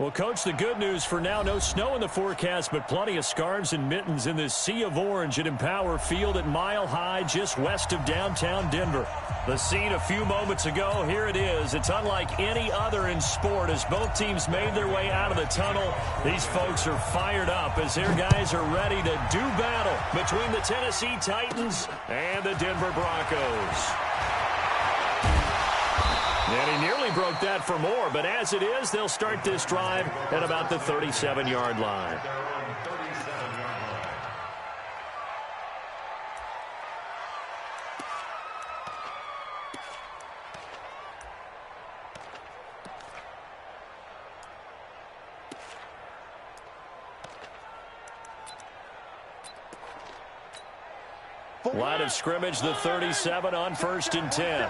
Well, Coach, the good news for now, no snow in the forecast, but plenty of scarves and mittens in this sea of orange at Empower Field at Mile High, just west of downtown Denver. The scene a few moments ago, here it is. It's unlike any other in sport as both teams made their way out of the tunnel. These folks are fired up as their guys are ready to do battle between the Tennessee Titans and the Denver Broncos. And he nearly broke that for more, but as it is, they'll start this drive at about the 37-yard line. Line of scrimmage, the 37 on 1st and 10.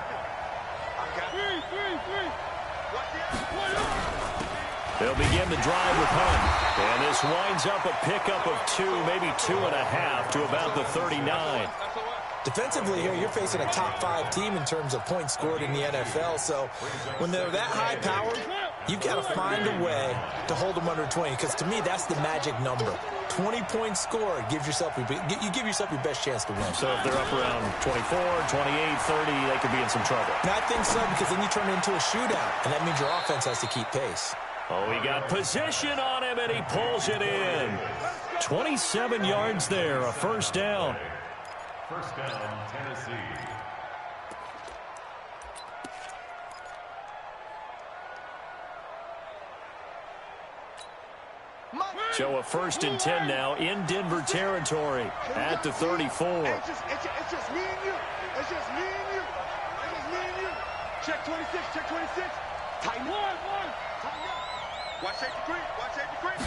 They'll begin the drive with Hunt. And this winds up a pickup of 2, maybe 2.5 to about the 39. Defensively here, you're facing a top-5 team in terms of points scored in the NFL. So when they're that high-powered, you've got to find a way to hold them under 20. Because to me, that's the magic number. 20 points scored gives yourself you give yourself your best chance to win. So if they're up around 24, 28, 30, they could be in some trouble. And I think so, because then you turn it into a shootout, and that means your offense has to keep pace. Oh, he got position on him, and he pulls it in. 27 yards there, a first down. First down, Tennessee. So a 1st and 10 now in Denver territory at the 34. It's just me and you. It's just me and you. It's just me and you. Check 26. Check 26. Tighten one. Tighten up. Watch safety creep. Watch safety creep.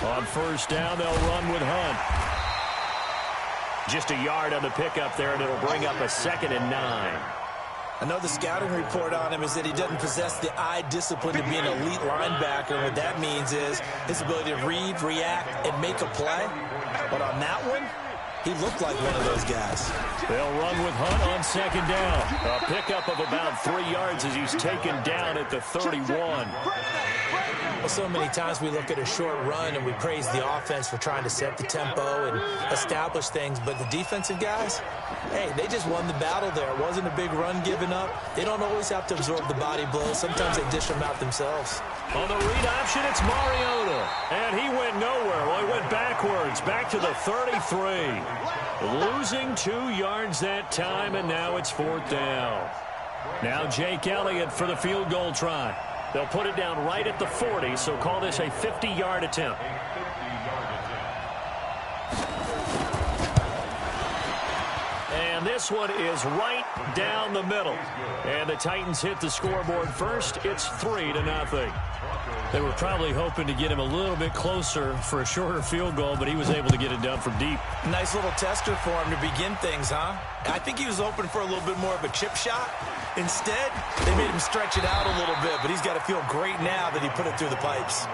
On 1st down, they'll run with Hunt. Just a yard on the pickup there, and it'll bring up a 2nd and 9. I know the scouting report on him is that he doesn't possess the eye discipline to be an elite linebacker. What that means is his ability to read, react, and make a play. But on that one, he looked like one of those guys. They'll run with Hunt on 2nd down. A pickup of about 3 yards as he's taken down at the 31. Well, so many times we look at a short run and we praise the offense for trying to set the tempo and establish things. But the defensive guys, hey, they just won the battle there. It wasn't a big run given up. They don't always have to absorb the body blows. Sometimes they dish them out themselves. On the read option, it's Mariota. And he went nowhere. Well, he went backwards, back to the 33. Losing 2 yards that time, and now it's 4th down. Now Jake Elliott for the field goal try. They'll put it down right at the 40, so call this a 50-yard attempt. And this one is right down the middle. And the Titans hit the scoreboard first. It's 3-0. They were probably hoping to get him a little bit closer for a shorter field goal, but he was able to get it done from deep. Nice little tester for him to begin things, huh? I think he was open for a little bit more of a chip shot. Instead, they made him stretch it out a little bit, but he's got to feel great now that he put it through the pipes.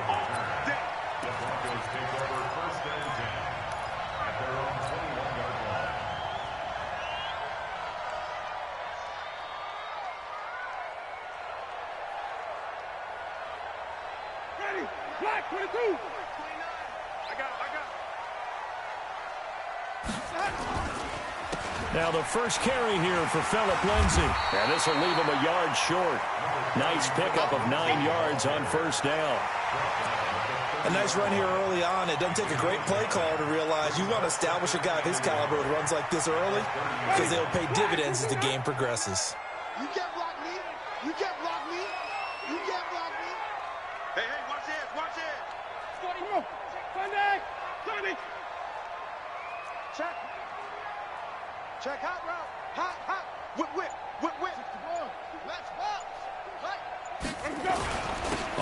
Black 22. Now the first carry here for Phillip Lindsay. And this will leave him a yard short. Nice pickup of 9 yards on 1st down. A nice run here early on. It doesn't take a great play caller to realize you want to establish a guy of his caliber who runs like this early because they'll pay dividends as the game progresses. You can't block me. You can't block me. You can't block me. Hey, watch this. Watch it. Come on. Sunday. Check. Check hot route. Hot. Whip. Let's box. Let's go.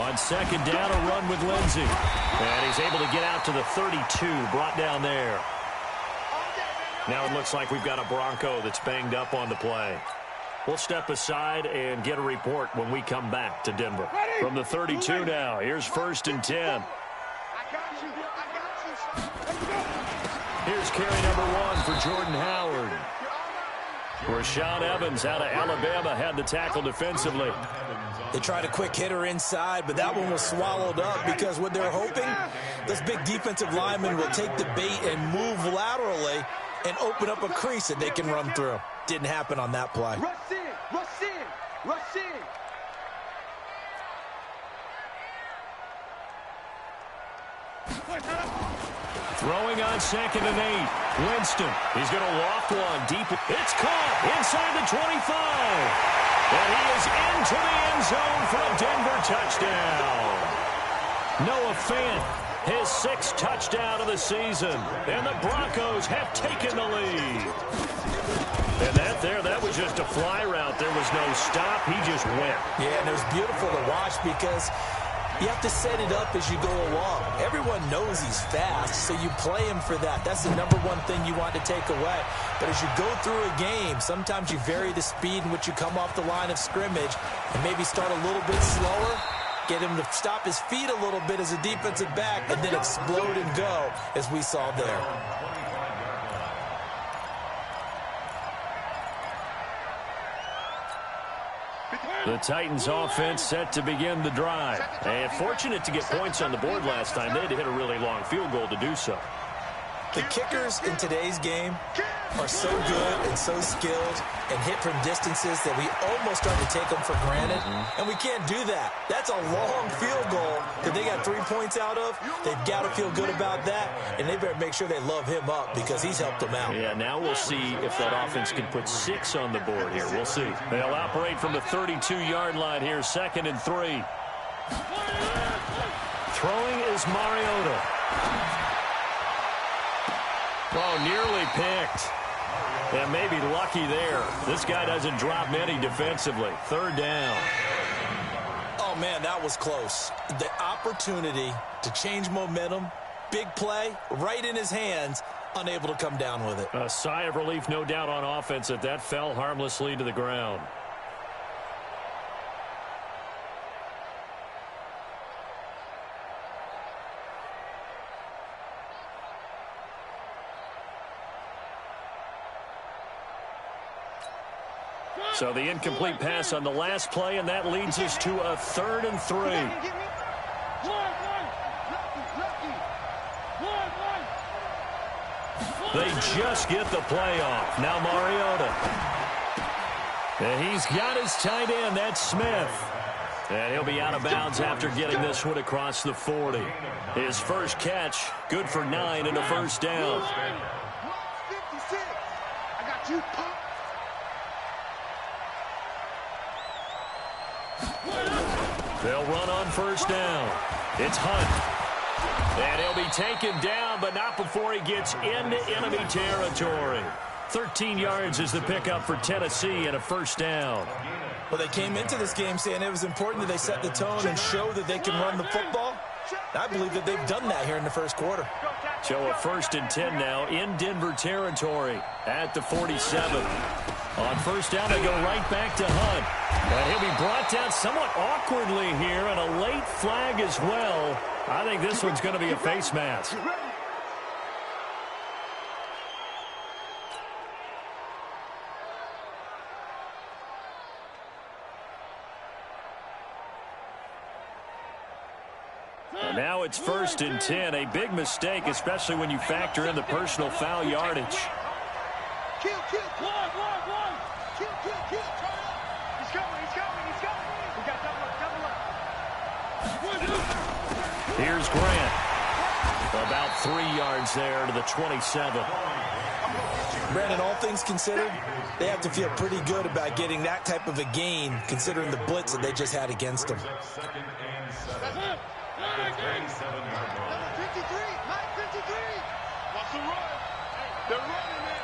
On 2nd down, a run with Lindsay. And he's able to get out to the 32, brought down there. Now it looks like we've got a Bronco that's banged up on the play. We'll step aside and get a report when we come back to Denver. From the 32 now, here's 1st and 10. Here's carry number 1 for Jordan Howard. Rashaan Evans out of Alabama had the tackle defensively. They tried a quick hitter inside, but that one was swallowed up because what they're hoping, those big defensive linemen will take the bait and move laterally and open up a crease that they can run through. Didn't happen on that play. Rush in, rush in, rush in. Throwing on 2nd and 8. Winston. He's going to loft one deep. It's caught inside the 25. And he is into the end zone for a Denver touchdown. Noah Fant, his 6th touchdown of the season. And the Broncos have taken the lead. And that was just a fly route. There was no stop. He just went. Yeah, and it was beautiful to watch because you have to set it up as you go along. Everyone knows he's fast, so you play him for that. That's the #1 thing you want to take away. But as you go through a game, sometimes you vary the speed in which you come off the line of scrimmage and maybe start a little bit slower, get him to stop his feet a little bit as a defensive back, and then explode and go, as we saw there. The Titans offense set to begin the drive. And fortunate to get points on the board last time. They had to hit a really long field goal to do so. The kickers in today's game are so good and so skilled and hit from distances that we almost start to take them for granted. And we can't do that. That's a long field goal that they got 3 points out of. They've got to feel good about that, and they better make sure they love him up because he's helped them out. Yeah, now we'll see if that offense can put 6 on the board here. We'll see. They'll operate from the 32-yard line here, 2nd and 3. Throwing is Mariota. Oh, nearly picked. And maybe lucky there. This guy doesn't drop many defensively. 3rd down. Oh, man, that was close. The opportunity to change momentum, big play, right in his hands, unable to come down with it. A sigh of relief, no doubt, on offense that fell harmlessly to the ground. So the incomplete pass on the last play, and that leads us to a 3rd and 3. They just get the play off. Now Mariota. And he's got his tight end. That's Smith. And he'll be out of bounds after getting this one across the 40. His first catch, good for 9 and a 1st down. 56. I got you, punk. They'll run on 1st down. It's Hunt. And he'll be taken down, but not before he gets into enemy territory. 13 yards is the pickup for Tennessee and a 1st down. Well, they came into this game saying it was important that they set the tone and show that they can run the football. I believe that they've done that here in the 1st quarter. So a 1st and 10 now in Denver territory at the 47. On 1st down, they go right back to Hunt. And he'll be brought down somewhat awkwardly here, and a late flag as well. I think this one's going to be a face mask. And now it's 1st and 10. A big mistake, especially when you factor in the personal foul yardage. Kill. One. Kill. He's coming. We got double up. Here's Grant. About 3 yards there to the 27. Brandon, all things considered, they have to feel pretty good about getting that type of a gain, considering the blitz that they just had against them. Number 53. Watch the run. They're running it.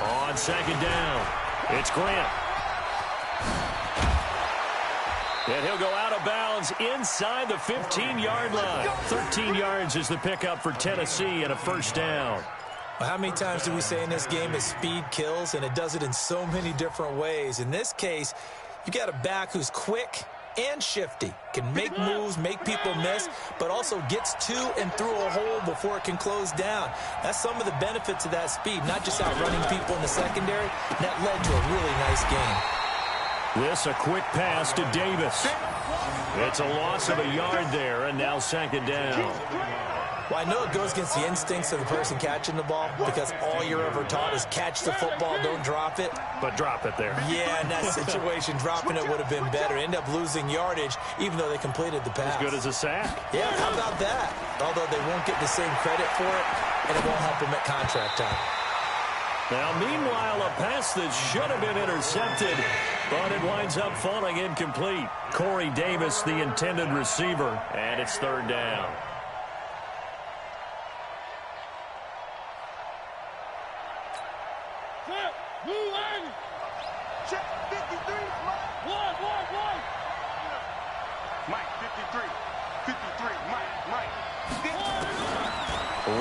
On 2nd down, it's Grant. And he'll go out of bounds inside the 15-yard line. 13 yards is the pickup for Tennessee and a 1st down. Well, how many times do we say in this game that speed kills, and it does it in so many different ways? In this case, you got a back who's quick, and shifty. Can make moves, make people miss, but also gets to and through a hole before it can close down. That's some of the benefits of that speed, not just outrunning people in the secondary. That led to a really nice game. This a quick pass to Davis. It's a loss of a yard there, and now second down. Well, I know it goes against the instincts of the person catching the ball because all you're ever taught is catch the football, don't drop it. But drop it there. Yeah, in that situation, dropping it would have been better. End up losing yardage, even though they completed the pass. As good as a sack. Yeah, how about that? Although they won't get the same credit for it, and it won't help them at contract time. Now, meanwhile, a pass that should have been intercepted, but it winds up falling incomplete. Corey Davis, the intended receiver, and it's third down. Check 53. One. Mike, 53. 53. Mike.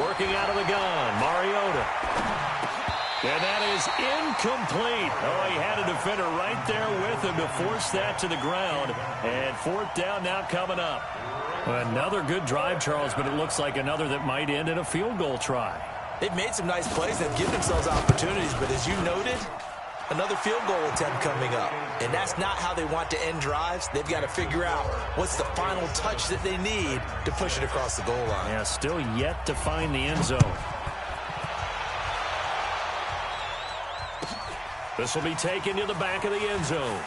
Working out of the gun, Mariota. And that is incomplete. Oh, he had a defender right there with him to force that to the ground. And fourth down now coming up. Another good drive, Charles, but it looks like another that might end in a field goal try. They've made some nice plays. They've given themselves opportunities, but as you noted, another field goal attempt coming up. And that's not how they want to end drives. They've got to figure out what's the final touch that they need to push it across the goal line. Yeah, still yet to find the end zone. This will be taken to the back of the end zone.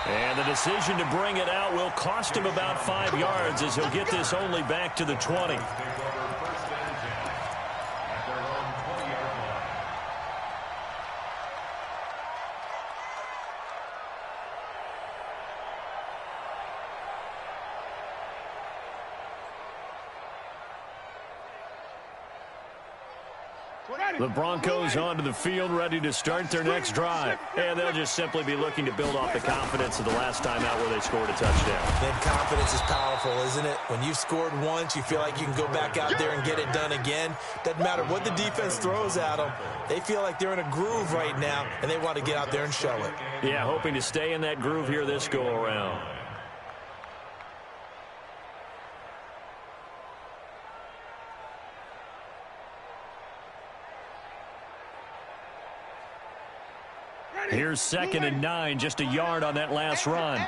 And the decision to bring it out will cost him about 5 yards as he'll get this only back to the 20. The Broncos onto the field, ready to start their next drive. And they'll just simply be looking to build off the confidence of the last time out where they scored a touchdown. Then confidence is powerful, isn't it? When you've scored once, you feel like you can go back out there and get it done again. Doesn't matter what the defense throws at them. They feel like they're in a groove right now, and they want to get out there and show it. Yeah, hoping to stay in that groove here this go-around. Here's 2nd and 9, just a yard on that last run.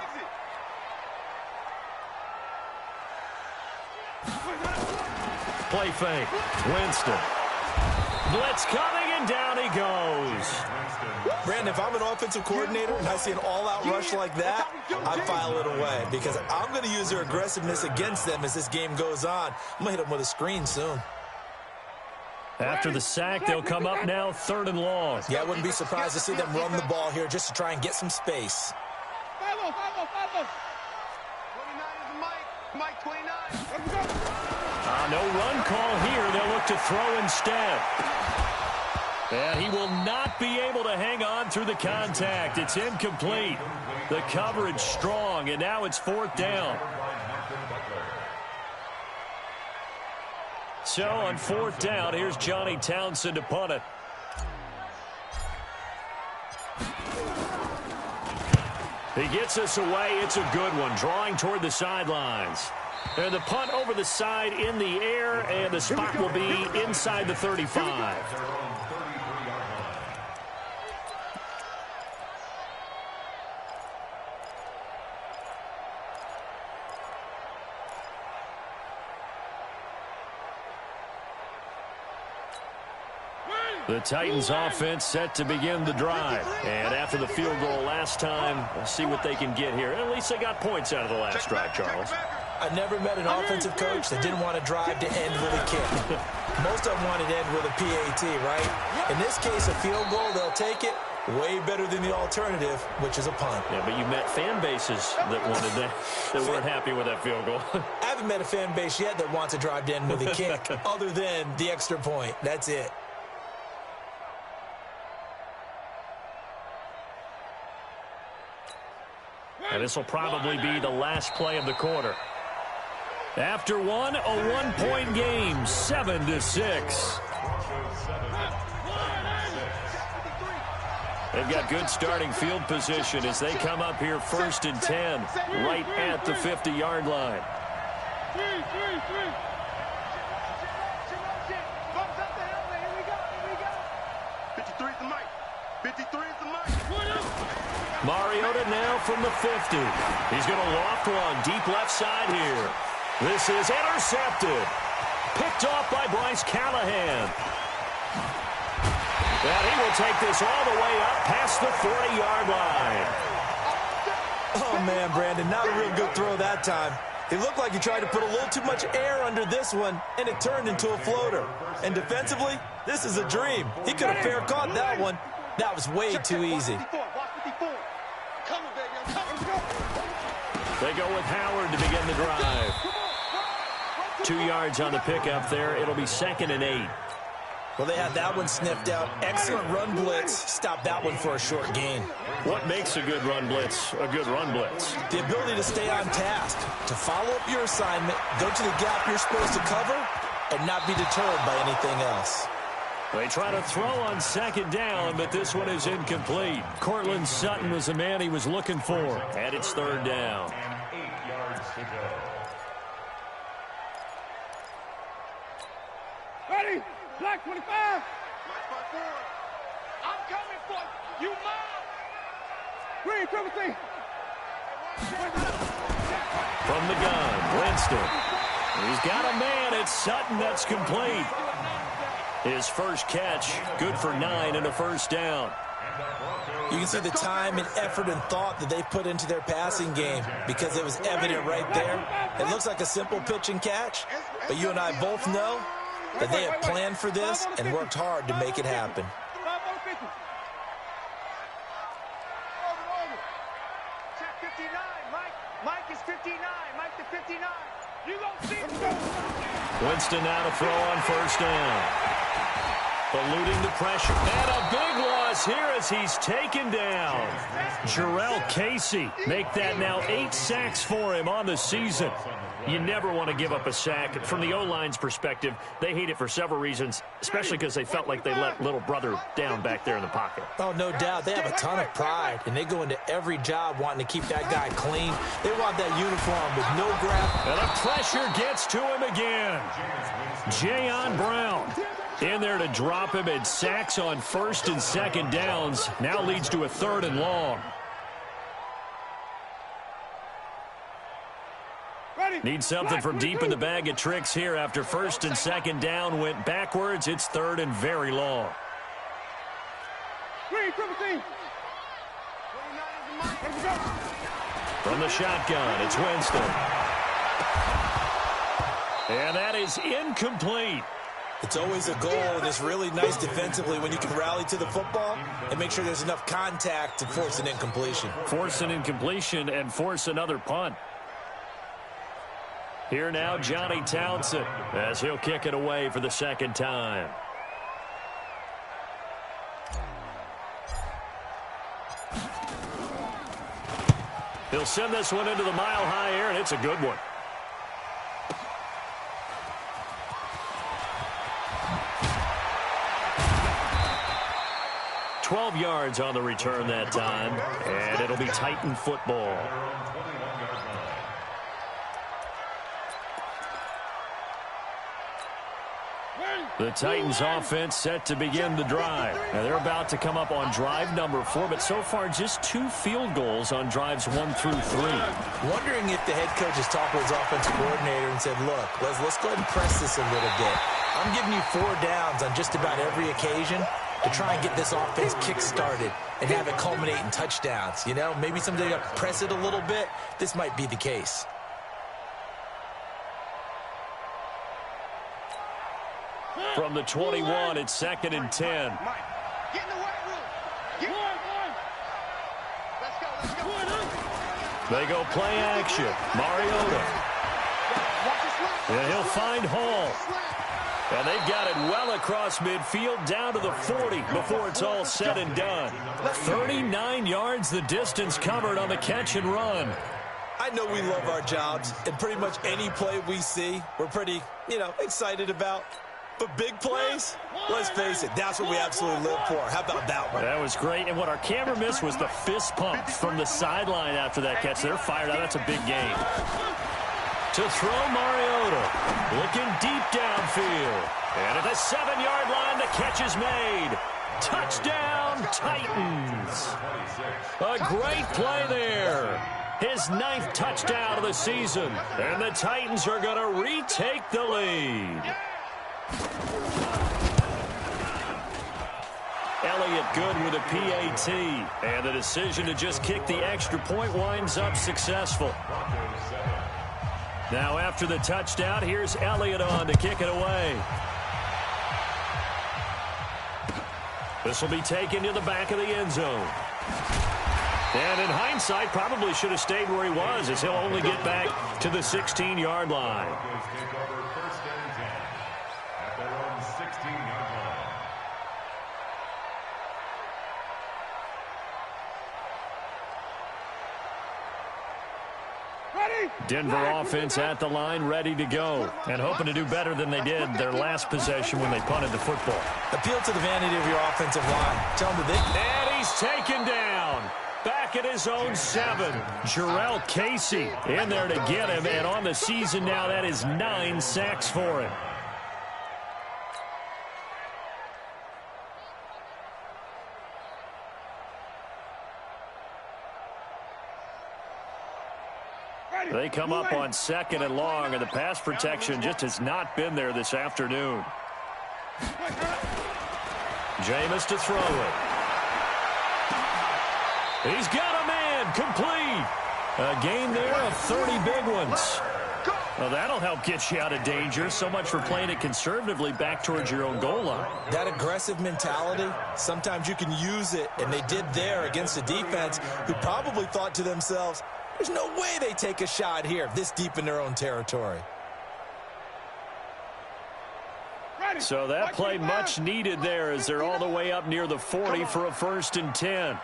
Play fake. Winston. Blitz coming, and down he goes. Brandon, if I'm an offensive coordinator and I see an all-out rush like that, I'd file it away because I'm going to use their aggressiveness against them as this game goes on. I'm going to hit them with a screen soon. After the sack, they'll come up now 3rd and long. Yeah, I wouldn't be surprised to see them run the ball here just to try and get some space. 29 is Mike 29. No run call here. They'll look to throw instead. And he will not be able to hang on through the contact. It's incomplete. The coverage strong, and now it's 4th down. So on 4th down, here's Johnny Townsend to punt it. He gets us away. It's a good one, drawing toward the sidelines. And the punt over the side in the air, and the spot will be inside the 35. The Titans offense set to begin the drive. And after the field goal last time, we'll see what they can get here. At least they got points out of the last drive, Charles. I've never met an offensive coach that didn't want to drive to end with a kick. Most of them wanted to end with a PAT, right? In this case, a field goal, they'll take it. Way better than the alternative, which is a punt. Yeah, but you met fan bases that wanted that weren't happy with that field goal. I haven't met a fan base yet that wants to drive to end with a kick other than the extra point. That's it. And this will probably be the last play of the quarter. After one, a one-point game, 7-6. They've got good starting field position as they come up here 1st and 10, right at the 50-yard line. 53 is the mic. 53 is the mic. Mariota now from the 50. He's going to loft one deep left side here. This is intercepted. Picked off by Bryce Callahan. And he will take this all the way up past the 40-yard line. Oh, man, Brandon, not a real good throw that time. It looked like he tried to put a little too much air under this one, and it turned into a floater. And defensively, this is a dream. He could have fair caught that one. That was way too easy. They go with Howard to begin the drive. 2 yards on the pickup there. It'll be 2nd and 8. Well, they had that one sniffed out. Excellent run blitz. Stop that one for a short gain. What makes a good run blitz a good run blitz? The ability to stay on task, to follow up your assignment, go to the gap you're supposed to cover, and not be deterred by anything else. They try to throw on 2nd down, but this one is incomplete. Cortland Sutton was the man he was looking for, and it's 3rd down. And 8 yards to go. Ready? Black 25. I'm coming for you. You mine. Green, triple C. From the gun, Winston. He's got a man. It's Sutton. That's complete. His first catch, good for 9 and a 1st down. You can see the time and effort and thought that they've put into their passing game because it was evident right there. It looks like a simple pitch and catch, but you and I both know that they have planned for this and worked hard to make it happen. Check 59. Mike is 59. Mike to 59. You don't see it. Winston now to throw on 1st down. Eluding the pressure. And a big loss here as he's taken down. Jarrell Casey make that now 8 sacks for him on the season. You never want to give up a sack. From the O-line's perspective, they hate it for several reasons, especially because they felt like they let little brother down back there in the pocket. Oh, no doubt. They have a ton of pride, and they go into every job wanting to keep that guy clean. They want that uniform with no grab. And the pressure gets to him again. Jayon Brown in there to drop him, and sacks on 1st and 2nd downs. Now leads to a 3rd and long. Need something from deep in the bag of tricks here after 1st and 2nd down went backwards. It's 3rd and very long. From the shotgun, it's Winston. And that is incomplete. It's always a goal, and it's really nice defensively when you can rally to the football and make sure there's enough contact to force an incompletion. Force an incompletion and force another punt. Here now, Johnny Townsend, as he'll kick it away for the 2nd time. He'll send this one into the mile-high air, and it's a good one. $12 yards on the return that time, and it'll be Titan football. The Titans offense set to begin the drive. Now they're about to come up on drive number 4, but so far just 2 field goals on drives 1 through 3. Wondering if the head coach has talked with his offensive coordinator and said, look, let's go ahead and press this a little bit. I'm giving you 4 downs on just about every occasion to try and get this offense kick-started and have it culminate in touchdowns. You know, maybe someday you have to press it a little bit. This might be the case. From the 21, it's 2nd and 10. Get in the weight room. Let's go. They go play action. Mariota. And he'll find Hall. And they've got it well across midfield down to the 40 before it's all said and done. 39 yards the distance covered on the catch and run. I know we love our jobs, and pretty much any play we see, we're pretty, excited about. But big plays, let's face it, that's what we absolutely live for. How about that one? That was great. And what our camera missed was the fist pump from the sideline after that catch. They're fired out. That's a big game. To throw, Mariota. Looking deep downfield. And at the 7-yard line, the catch is made. Touchdown, Titans. A great play there. His 9th touchdown of the season. And the Titans are going to retake the lead. Elliott good with a PAT. And the decision to just kick the extra point winds up successful. Now after the touchdown, here's Elliott on to kick it away. This will be taken to the back of the end zone. And in hindsight, probably should have stayed where he was, as he'll only get back to the 16-yard line. Denver offense at the line, ready to go, and hoping to do better than they did their last possession when they punted the football. Appeal to the vanity of your offensive line. Tell them that And he's taken down. Back at his own 7. Jarrell Casey in there to get him, and on the season now, that is 9 sacks for him. They come up on 2nd and long, and the pass protection just has not been there this afternoon. Jameis to throw it. He's got a man complete. A gain there of 30 big ones. Well, that'll help get you out of danger. So much for playing it conservatively back towards your own goal line. That aggressive mentality, sometimes you can use it, and they did there against a defense who probably thought to themselves, there's no way they take a shot here this deep in their own territory. So that play much needed there as they're all the way up near the 40 for a 1st and 10.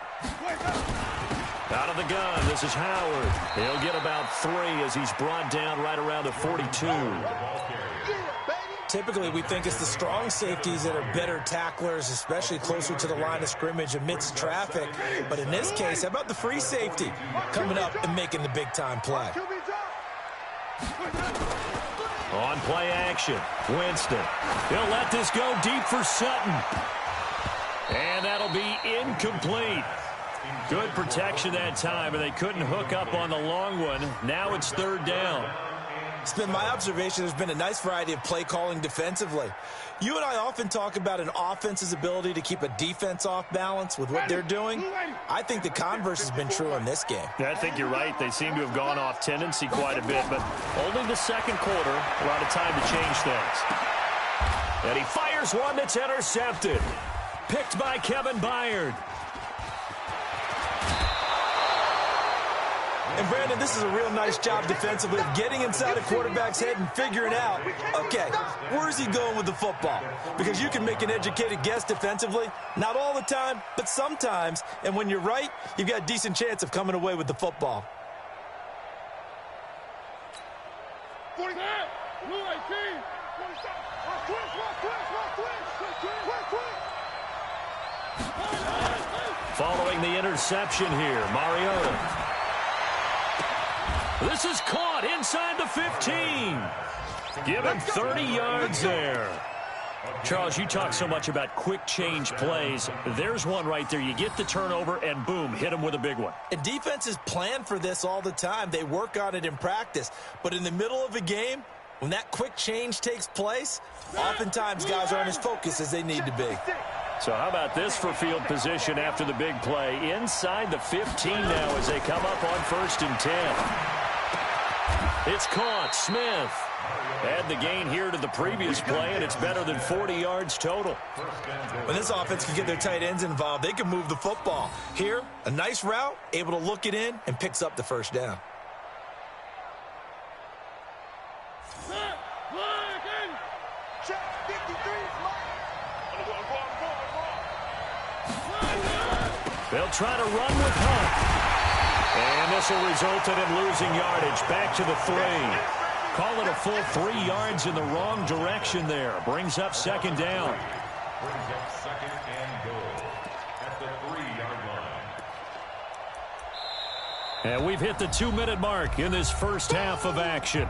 Out of the gun, this is Howard. He'll get about 3 as he's brought down right around the 42. Typically, we think it's the strong safeties that are better tacklers, especially closer to the line of scrimmage amidst traffic. But in this case, how about the free safety coming up and making the big-time play? On play action, Winston. He'll let this go deep for Sutton. And that'll be incomplete. Good protection that time, and they couldn't hook up on the long one. Now it's 3rd down. It's been my observation there's been a nice variety of play calling defensively. You and I often talk about an offense's ability to keep a defense off balance with what they're doing. I think the converse has been true in this game. Yeah, I think you're right. They seem to have gone off tendency quite a bit, but only the 2nd quarter, a lot of time to change things. And he fires one that's intercepted. Picked by Kevin Byard. And, Brandon, this is a real nice job defensively of getting inside a quarterback's head and figuring out, okay, where's he going with the football? Because you can make an educated guess defensively, not all the time, but sometimes. And when you're right, you've got a decent chance of coming away with the football. Following the interception here, Mariota. This is caught inside the 15. Give him 30 yards there. Charles, you talk so much about quick change plays. There's one right there. You get the turnover, and boom, hit him with a big one. And defenses plan for this all the time. They work on it in practice. But in the middle of a game, when that quick change takes place, oftentimes guys aren't as focused as they need to be. So how about this for field position after the big play? Inside the 15 now as they come up on 1st and 10. It's caught. Smith. Add the gain here to the previous play, and it's better than 40 yards total. When this offense can get their tight ends involved, they can move the football. Here, a nice route, able to look it in, and picks up the 1st down. They'll try to run with Hunt. And this will result in him losing yardage back to the 3. Call it a full 3 yards in the wrong direction there. Brings up second down. Brings up second and goal at the 3-yard line. And we've hit the 2-minute mark in this first half of action.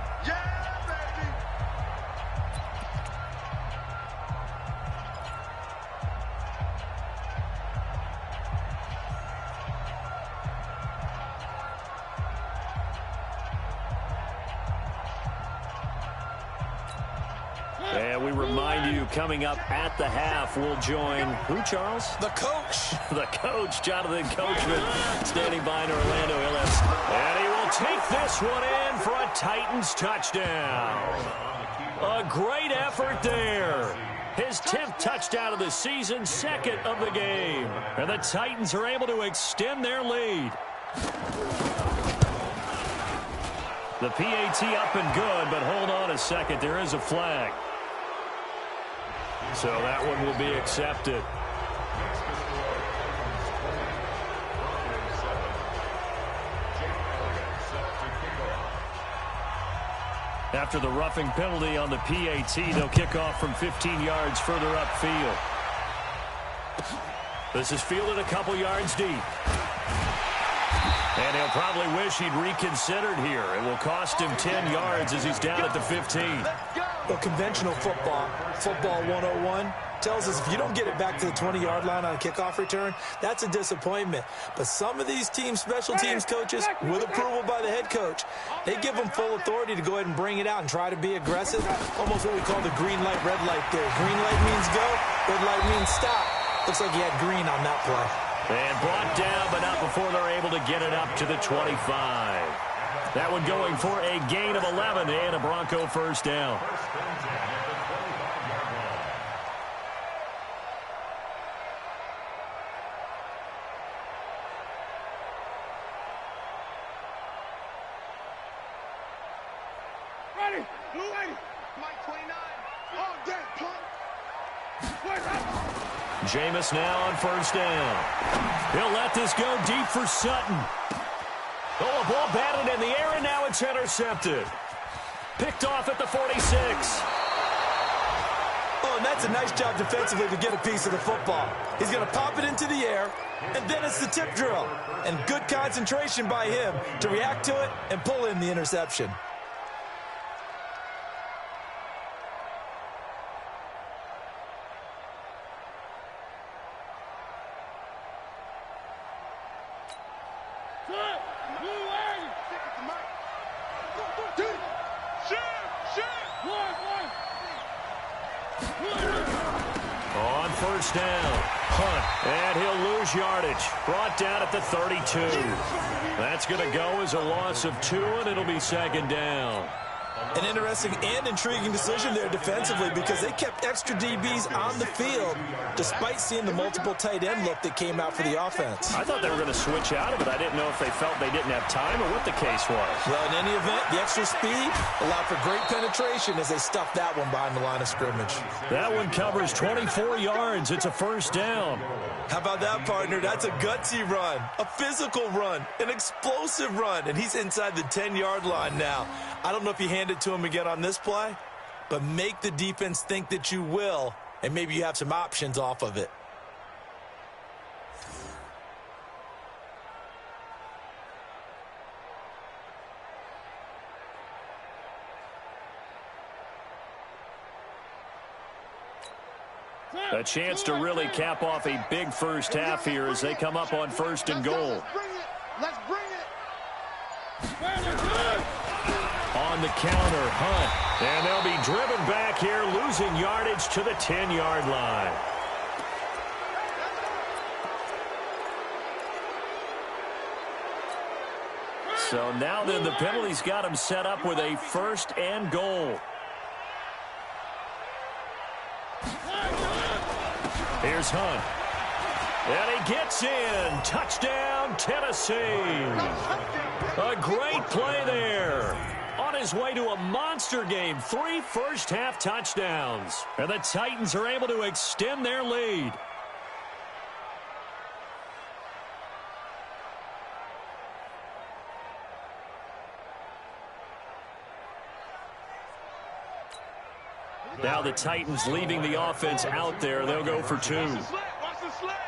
And we remind you, coming up at the half, we'll join who, Charles? The coach. The coach, Jonathan Coachman, standing by in Orlando. And he will take this one in for a Titans touchdown. A great effort there. His 10th touchdown of the season, second of the game. And the Titans are able to extend their lead. The PAT up and good, but hold on a second. There is a flag. So that one will be accepted. After the roughing penalty on the PAT, they'll kick off from 15 yards further upfield. This is fielded a couple yards deep. And he'll probably wish he'd reconsidered here. It will cost him 10 yards as he's down at the 15. Well, conventional football 101, tells us if you don't get it back to the 20-yard line on a kickoff return, that's a disappointment. But some of these teams, special teams coaches, with approval by the head coach, they give them full authority to go ahead and bring it out and try to be aggressive. Almost what we call the green light, red light theory. Green light means go, red light means stop. Looks like he had green on that play. And brought down, but not before they're able to get it up to the 25. That one going for a gain of 11 and a Bronco first down. Ready, blue lady, Mike 29. Oh, damn, punt. Jameis now on first down. He'll let this go deep for Sutton. Oh, a ball batted in the air, and now it's intercepted. Picked off at the 46. Oh, and that's a nice job defensively to get a piece of the football. He's going to pop it into the air, and then it's the tip drill. And good concentration by him to react to it and pull in the interception. On first down, Hunt, and he'll lose yardage. Brought down at the 32. That's going to go as a loss of 2, and it'll be second down. An interesting and intriguing decision there defensively because they kept extra DBs on the field despite seeing the multiple tight end look that came out for the offense. I thought they were going to switch out of it. I didn't know if they felt they didn't have time or what the case was. Well, in any event, the extra speed allowed for great penetration as they stuffed that one behind the line of scrimmage. That one covers 24 yards. It's a first down. How about that, partner? That's a gutsy run, a physical run, an explosive run, and he's inside the 10-yard line now. I don't know if you hand it to him again on this play, but make the defense think that you will, and maybe you have some options off of it. A chance to really cap off a big first half here as they come up on first and goal. Let's bring it. On the counter, Hunt. And they'll be driven back here, losing yardage to the 10-yard line. So now then the penalty's got him set up with a first and goal. Here's Hunt. And he gets in. Touchdown, Tennessee. A great play there. On his way to a monster game. 3 first-half touchdowns. And the Titans are able to extend their lead. Now the Titans leaving the offense out there. They'll go for 2. Watch the slap.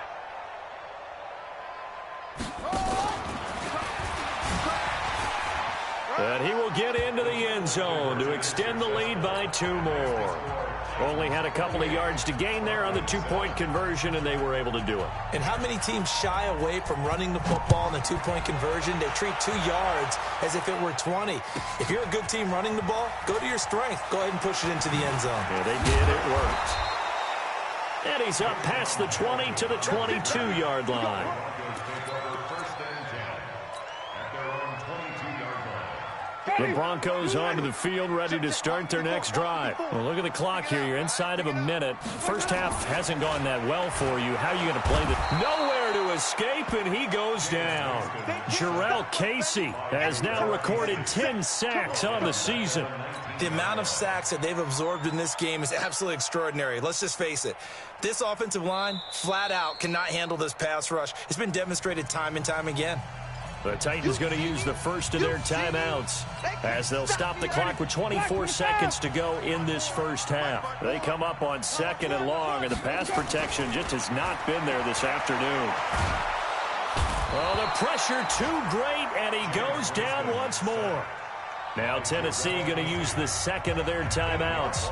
And he will get into the end zone to extend the lead by 2 more. Only had a couple of yards to gain there on the 2-point conversion, and they were able to do it. And how many teams shy away from running the football in the 2-point conversion? They treat 2 yards as if it were 20. If you're a good team running the ball, go to your strength. Go ahead and push it into the end zone. Yeah, they did. It worked. And he's up past the 20 to the 22-yard line. The Broncos onto the field, ready to start their next drive. Well, look at the clock here. You're inside of a minute. First half hasn't gone that well for you. How are you going to play this? Nowhere to escape, and he goes down. Jarrell Casey has now recorded 10 sacks on the season. The amount of sacks that they've absorbed in this game is absolutely extraordinary. Let's just face it. This offensive line, flat out, cannot handle this pass rush. It's been demonstrated time and time again. The Titans going to use the first of their timeouts as they'll stop the clock with 24 seconds to go in this first half. They come up on 2nd and long, and the pass protection just has not been there this afternoon. Well, the pressure too great, and he goes down once more. Now Tennessee going to use the second of their timeouts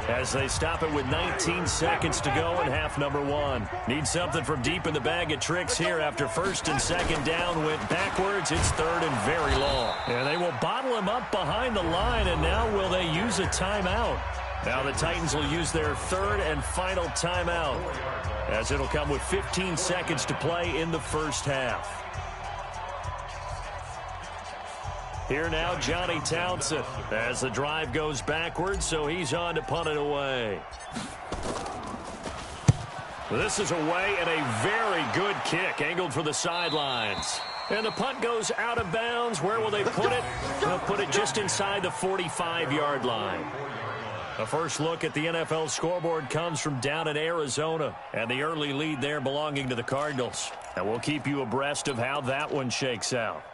as they stop it with 19 seconds to go in half number 1. Need something from deep in the bag of tricks here after 1st and 2nd down went backwards. It's 3rd and very long. And they will bottle him up behind the line, and now will they use a timeout? Now the Titans will use their 3rd and final timeout as it'll come with 15 seconds to play in the first half. Here now, Johnny Townsend, as the drive goes backwards, so he's on to punt it away. This is away, and a very good kick, angled for the sidelines. And the punt goes out of bounds. Where will they put it? They'll put it just inside the 45-yard line. A first look at the NFL scoreboard comes from down in Arizona, and the early lead there belonging to the Cardinals. And we'll keep you abreast of how that one shakes out.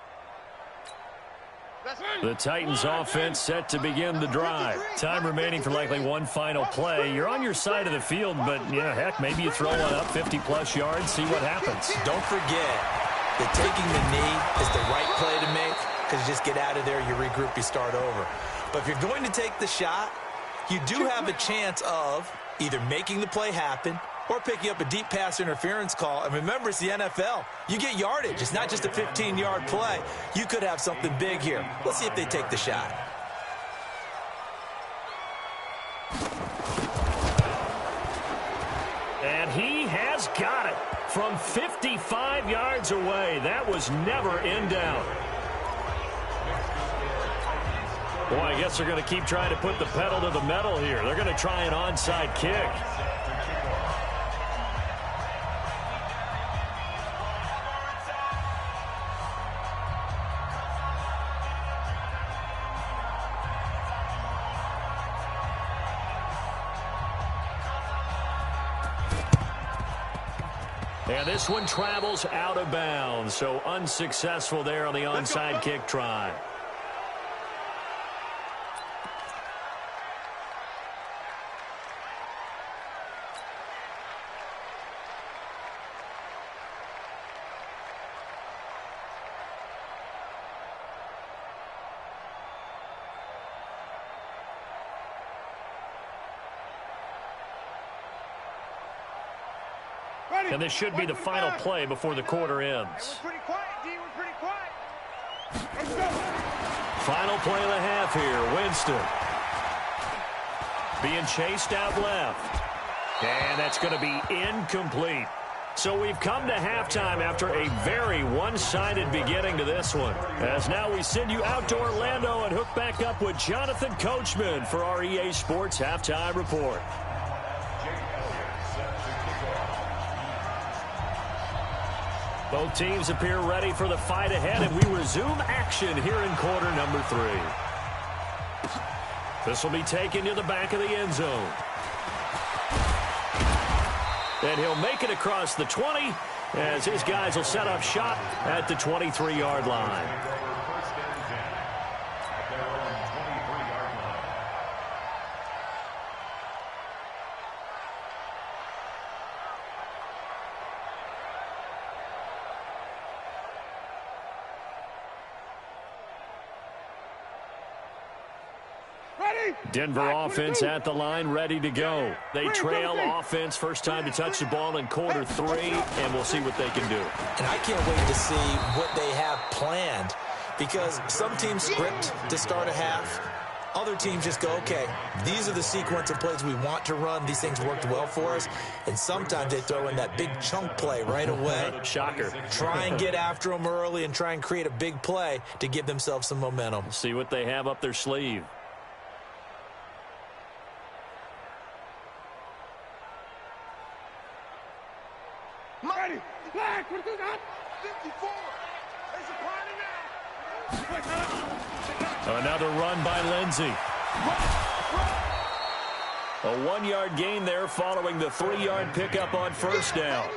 The Titans offense set to begin the drive. Time remaining for likely one final play. You're on your side of the field, but, yeah, heck, maybe you throw one up 50-plus yards, see what happens. Don't forget that taking the knee is the right play to make because you just get out of there, you regroup, you start over. But if you're going to take the shot, you do have a chance of either making the play happen or picking up a deep pass interference call. And remember, it's the NFL. You get yardage. It's not just a 15-yard play. You could have something big here. Let's see if they take the shot. And he has got it from 55 yards away. That was never in doubt. Boy, I guess they're going to keep trying to put the pedal to the metal here. They're going to try an onside kick. And this one travels out of bounds, so unsuccessful there on the onside kick try. And this should be the final play before the quarter ends. We're pretty quiet, D. We're pretty quiet. Let's go. Final play of the half here. Winston being chased out left. And that's going to be incomplete. So we've come to halftime after a very one-sided beginning to this one. As now we send you out to Orlando and hook back up with Jonathan Coachman for our EA Sports Halftime Report. Both teams appear ready for the fight ahead, and we resume action here in quarter number 3. This will be taken to the back of the end zone. And he'll make it across the 20 as his guys will set up shop at the 23-yard line. Denver offense at the line, ready to go. They trail offense, first time to touch the ball in quarter 3, and we'll see what they can do. And I can't wait to see what they have planned, because some teams script to start a half. Other teams just go, okay, these are the sequence of plays we want to run. These things worked well for us. And sometimes they throw in that big chunk play right away. Shocker. Try and get after them early and try and create a big play to give themselves some momentum. See what they have up their sleeve. Ready. Flag. 54. There's a party now. Another run by Lindsey. A 1-yard gain there following the 3-yard pickup on first down.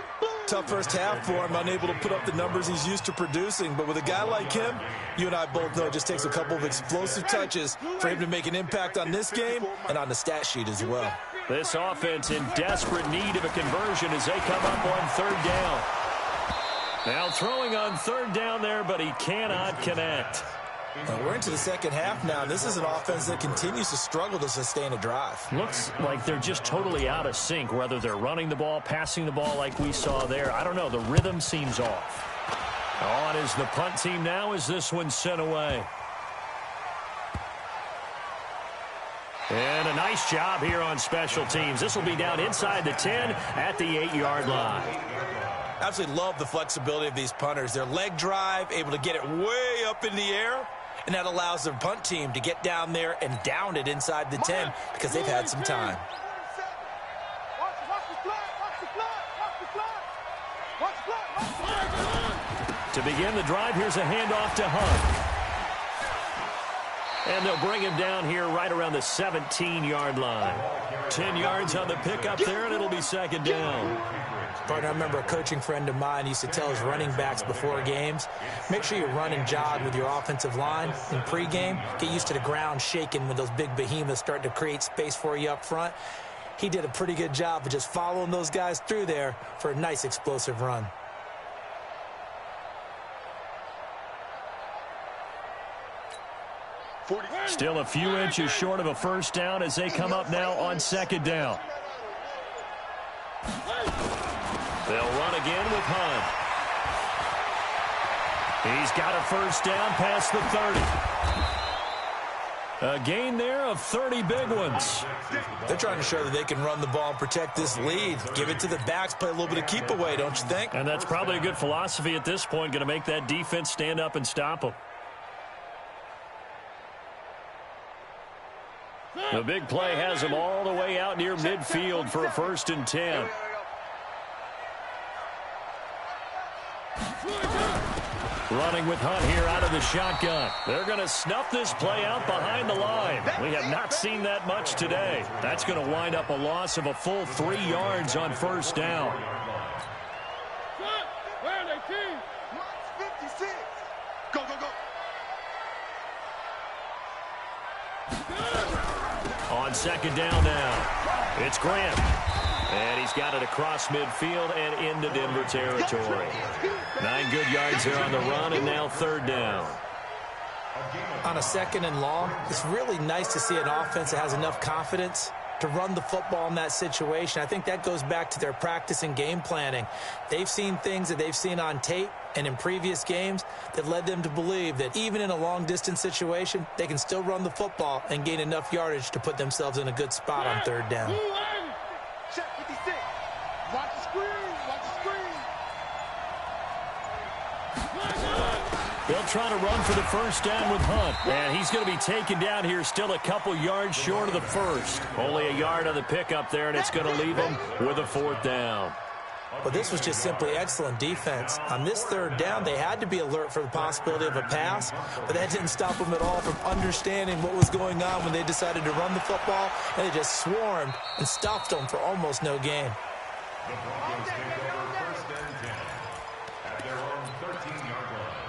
Tough first half for him, unable to put up the numbers he's used to producing. But with a guy like him, you and I both know it just takes a couple of explosive touches for him to make an impact on this game and on the stat sheet as well. This offense in desperate need of a conversion as they come up on third down. Now throwing on third down there, but he cannot connect. And we're into the second half now. This is an offense that continues to struggle to sustain a drive. Looks like they're just totally out of sync, whether they're running the ball, passing the ball like we saw there. I don't know. The rhythm seems off. On is the punt team now as this one's sent away. And a nice job here on special teams. This will be down inside the 10 at the 8-yard line. Absolutely love the flexibility of these punters. Their leg drive, able to get it way up in the air, and that allows their punt team to get down there and down it inside the 10 because they've had some time. To begin the drive, here's a handoff to Hunt. And they'll bring him down here right around the 17-yard line. 10 yards on the pickup there, and it'll be second down. Partner, I remember a coaching friend of mine used to tell his running backs before games, make sure you run and jog with your offensive line in pregame. Get used to the ground shaking when those big behemoths start to create space for you up front. He did a pretty good job of just following those guys through there for a nice explosive run. Still a few inches short of a first down as they come up now on second down. They'll run again with Hunt. He's got a first down past the 30. A gain there of 30 big ones. They're trying to show that they can run the ball and protect this lead. Give it to the backs, play a little bit of keep away, don't you think? And that's probably a good philosophy at this point, going to make that defense stand up and stop them. The big play has them all the way out near midfield for a 1st and 10. Running with Hunt here out of the shotgun. They're going to snuff this play out behind the line. We have not seen that much today. That's going to wind up a loss of a full 3 yards on first down. Go, go, go. On second down now, it's Grant. And he's got it across midfield and into Denver territory. 9 good yards there on the run, and now third down. On a second and long, it's really nice to see an offense that has enough confidence to run the football in that situation. I think that goes back to their practice and game planning. They've seen things that they've seen on tape and in previous games that led them to believe that even in a long-distance situation, they can still run the football and gain enough yardage to put themselves in a good spot on third down. Check 56. Watch the screen. Watch the screen. They'll try to run for the first down with Hunt. And he's going to be taken down here still a couple yards short of the first. Only a yard on the pickup there, and it's going to leave him with a 4th down. But this was just simply excellent defense. On this third down, they had to be alert for the possibility of a pass, but that didn't stop them at all from understanding what was going on when they decided to run the football, and they just swarmed and stopped them for almost no gain. The Broncos take over 1st and 10 at their own 13-yard line.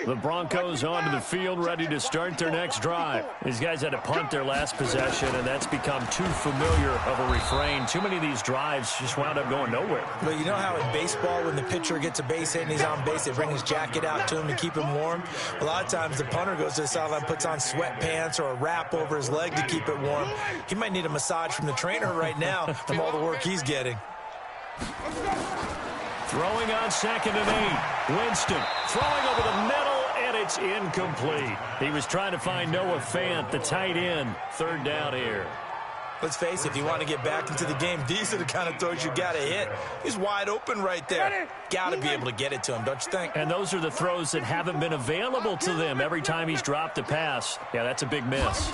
The Broncos onto the field, ready to start their next drive. These guys had to punt their last possession, and that's become too familiar of a refrain. Too many of these drives just wound up going nowhere. But you know how in baseball, when the pitcher gets a base hit and he's on base, they bring his jacket out to him to keep him warm? A lot of times the punter goes to the sideline, puts on sweatpants or a wrap over his leg to keep it warm. He might need a massage from the trainer right now from all the work he's getting. Throwing on 2nd and 8. Winston throwing over the middle, and it's incomplete. He was trying to find Noah Fant, the tight end. 3rd down here. Let's face it, if you want to get back into the game, these are the kind of throws you got to hit. He's wide open right there. Got to be able to get it to him, don't you think? And those are the throws that haven't been available to them every time he's dropped a pass. Yeah, that's a big miss.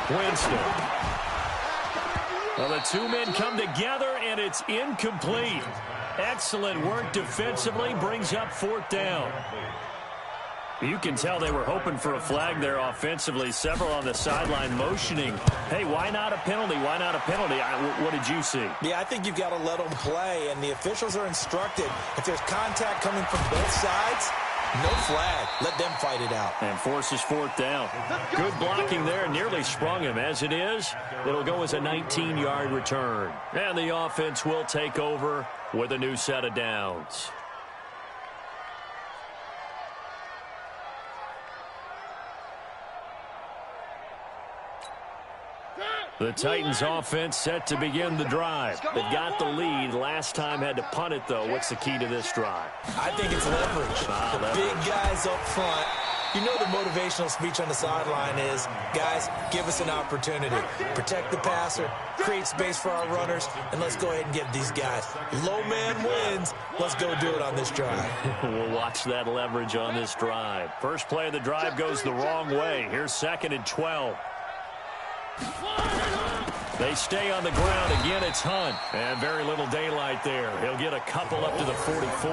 Winston. Well, the two men come together, and it's incomplete. Excellent work defensively, brings up 4th down. You can tell they were hoping for a flag there offensively. Several on the sideline motioning. Hey, why not a penalty? Why not a penalty? What did you see? Yeah, I think you've got to let them play, and the officials are instructed. If there's contact coming from both sides, no flag. Let them fight it out. And forces 4th down. Good blocking there. Nearly sprung him. As it is, it'll go as a 19-yard return. And the offense will take over with a new set of downs. The Titans offense set to begin the drive. They've got the lead. Last time had to punt it, though. What's the key to this drive? I think it's leverage. The big guys up front. You know the motivational speech on the sideline is, guys, give us an opportunity. Protect the passer, create space for our runners, and let's go ahead and give these guys. Low man wins. Let's go do it on this drive. We'll watch that leverage on this drive. First play of the drive goes the wrong way. Here's 2nd and 12. They stay on the ground. Again, it's Hunt. And very little daylight there. He'll get a couple up to the 44.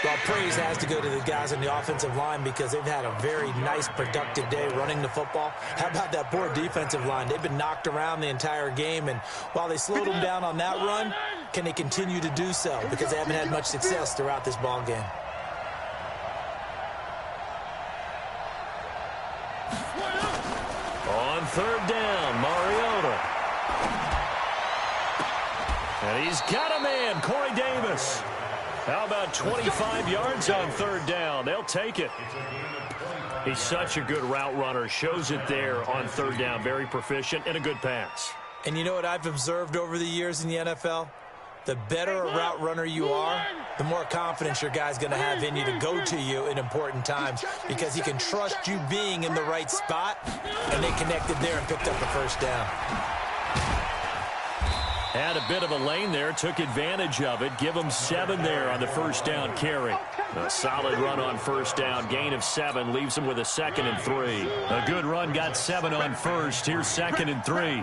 Well, praise has to go to the guys on the offensive line because they've had a very nice, productive day running the football. How about that poor defensive line? They've been knocked around the entire game, and while they slowed them down on that run, can they continue to do so? Because they haven't had much success throughout this ball game. On 3rd down, Mariota. And he's got a man, Corey Davis. How about 25 yards on 3rd down? They'll take it. He's such a good route runner. Shows it there on 3rd down. Very proficient and a good pass. And you know what I've observed over the years in the NFL? The better a route runner you are, the more confidence your guy's going to have in you to go to you in important times because he can trust you being in the right spot, and they connected there and picked up the 1st down. Had a bit of a lane there, took advantage of it. Give him 7 there on the 1st down carry. A solid run on 1st down, gain of 7, leaves him with a 2nd and 3. A good run, got 7 on 1st. Here's 2nd and 3.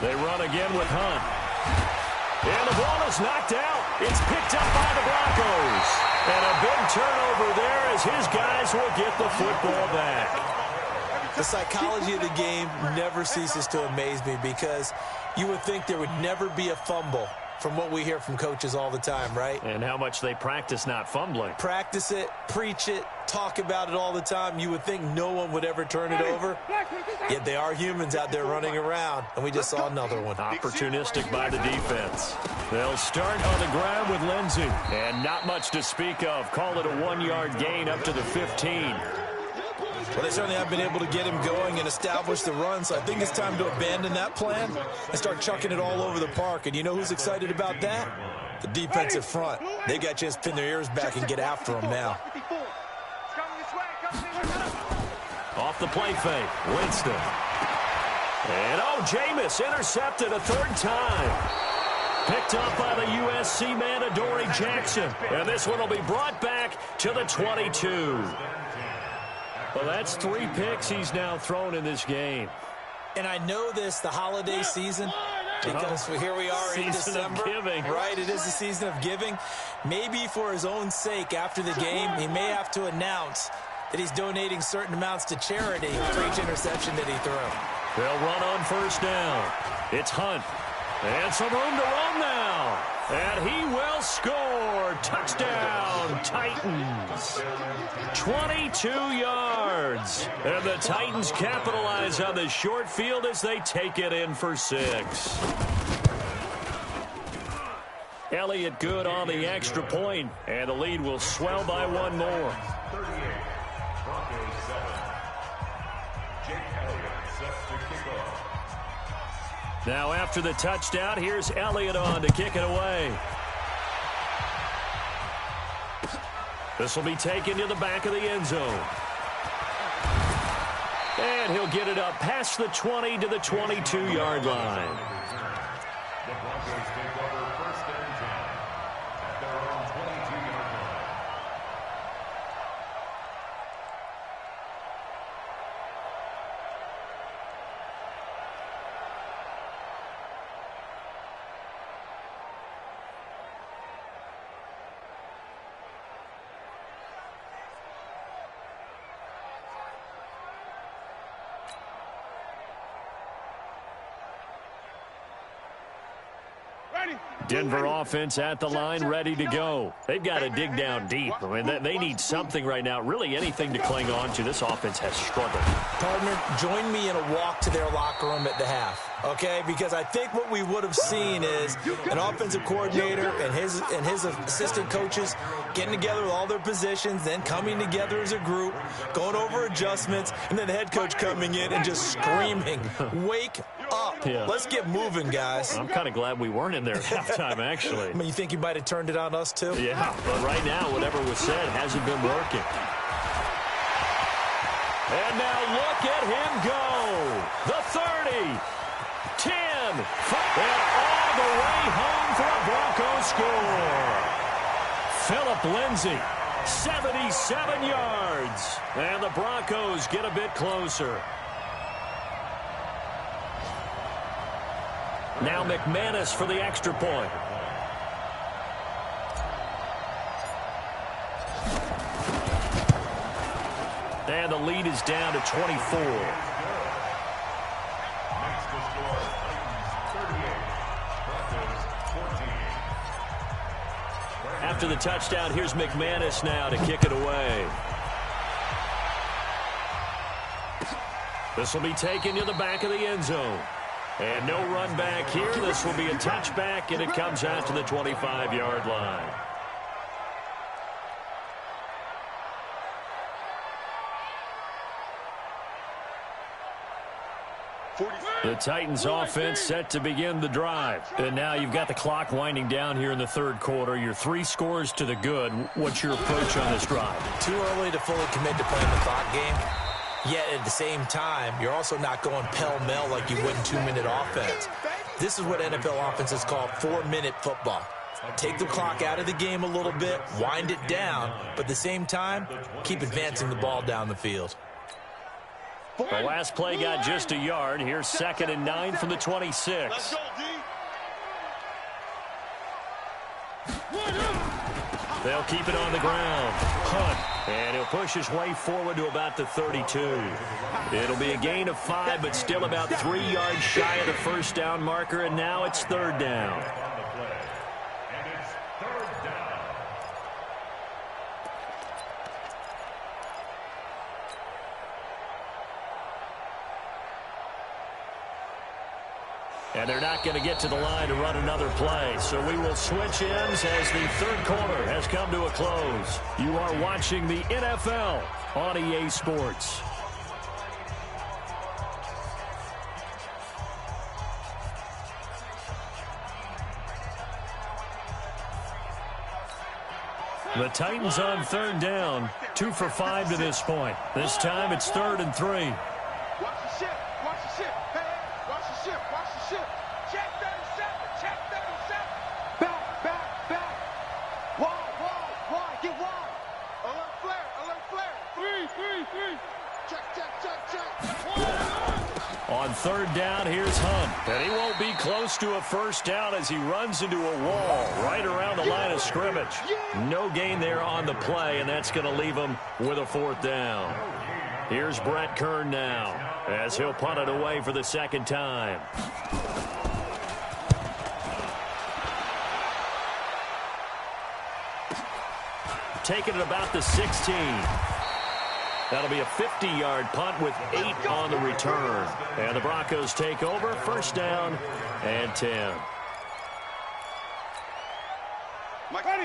They run again with Hunt. And the ball is knocked out. It's picked up by the Broncos. And a big turnover there as his guys will get the football back. The psychology of the game never ceases to amaze me because you would think there would never be a fumble from what we hear from coaches all the time, right? And how much they practice not fumbling. Practice it, preach it, talk about it all the time. You would think no one would ever turn it over. Yet they are humans out there running around, and we just saw another one. Opportunistic by the defense. They'll start on the ground with Lindsey. And not much to speak of. Call it a 1-yard gain up to the 15. Well, they certainly have been able to get him going and establish the run, so I think it's time to abandon that plan and start chucking it all over the park. And you know who's excited about that? The defensive front. They got a chance to pin their ears back and get after him now. Off the play fake, Winston. And, Jameis intercepted a 3rd time. Picked up by the USC man, Adoree Jackson. And this one will be brought back to the 22. Well, that's 3 picks he's now thrown in this game. And I know this, the holiday season, because here we are in December. Giving. Right, it is the season of giving. Maybe for his own sake after the game, he may have to announce that he's donating certain amounts to charity for each interception that he threw. They'll run on 1st down. It's Hunt. And some room to run now. And he will score. Touchdown, Titans. 22 yards. And the Titans capitalize on the short field as they take it in for 6. Elliott good on the extra point, and the lead will swell by one more. 38, Broncos 7. Jake Elliott sets to kick off. Now after the touchdown, here's Elliott on to kick it away. This will be taken to the back of the end zone. And he'll get it up past the 20 to the 22-yard line. The Broncos take over 1st and 10 at their own 22-yard line. Denver offense at the line, ready to go. They've got to dig down deep. I mean, they need something right now, really anything to cling on to. This offense has struggled. Partner, join me in a walk to their locker room at the half, okay? Because I think what we would have seen is an offensive coordinator and his assistant coaches getting together with all their positions, then coming together as a group, going over adjustments, and then the head coach coming in and just screaming, "Wake up. Yeah. Let's get moving, guys." I'm kind of glad we weren't in there at halftime, actually. I mean, you think you might have turned it on us, too? Yeah, but right now, whatever was said hasn't been working. And now look at him go. The 30, 10, 5, and all the way home for a Broncos score. Phillip Lindsay, 77 yards. And the Broncos get a bit closer. Now McManus for the extra point. And the lead is down to 24. Next to score, Titans 38, Broncos 14. After the touchdown, here's McManus now to kick it away. This will be taken to the back of the end zone. And no run back here. This will be a touchback, and it comes out to the 25-yard line. The Titans offense set to begin the drive. And now you've got the clock winding down here in the third quarter. You're 3 scores to the good. What's your approach on this drive? Too early to fully commit to playing the clock game. Yet at the same time, you're also not going pell-mell like you would in 2-minute offense. This is what NFL offenses call 4-minute football. Take the clock out of the game a little bit, wind it down, but at the same time, keep advancing the ball down the field. The last play got just a yard. Here's 2nd and 9 from the 26. Let's go, D. They'll keep it on the ground. Hunt. And he'll push his way forward to about the 32. It'll be a gain of 5, but still about 3 yards shy of the first down marker, and now it's 3rd down. And it's 3rd down. And they're not going to get to the line to run another play. So we will switch ends as the third quarter has come to a close. You are watching the NFL on EA Sports. The Titans on 3rd down, 2 for 5 to this point. This time it's 3rd and 3. Watch the ship. Watch the ship. Hey, watch the ship. Watch the ship. Check 37. Check 37. Back. Wide. Get wide. Alert flare. 3. Check. On 3rd down, here's Hunt. And he won't be close to a first down as he runs into a wall right around the line of scrimmage. No gain there on the play, and that's going to leave him with a 4th down. Here's Brett Kern now as he'll punt it away for the 2nd time. taken at about the 16. That'll be a 50-yard punt with 8 on the return. And the Broncos take over, first down and 10.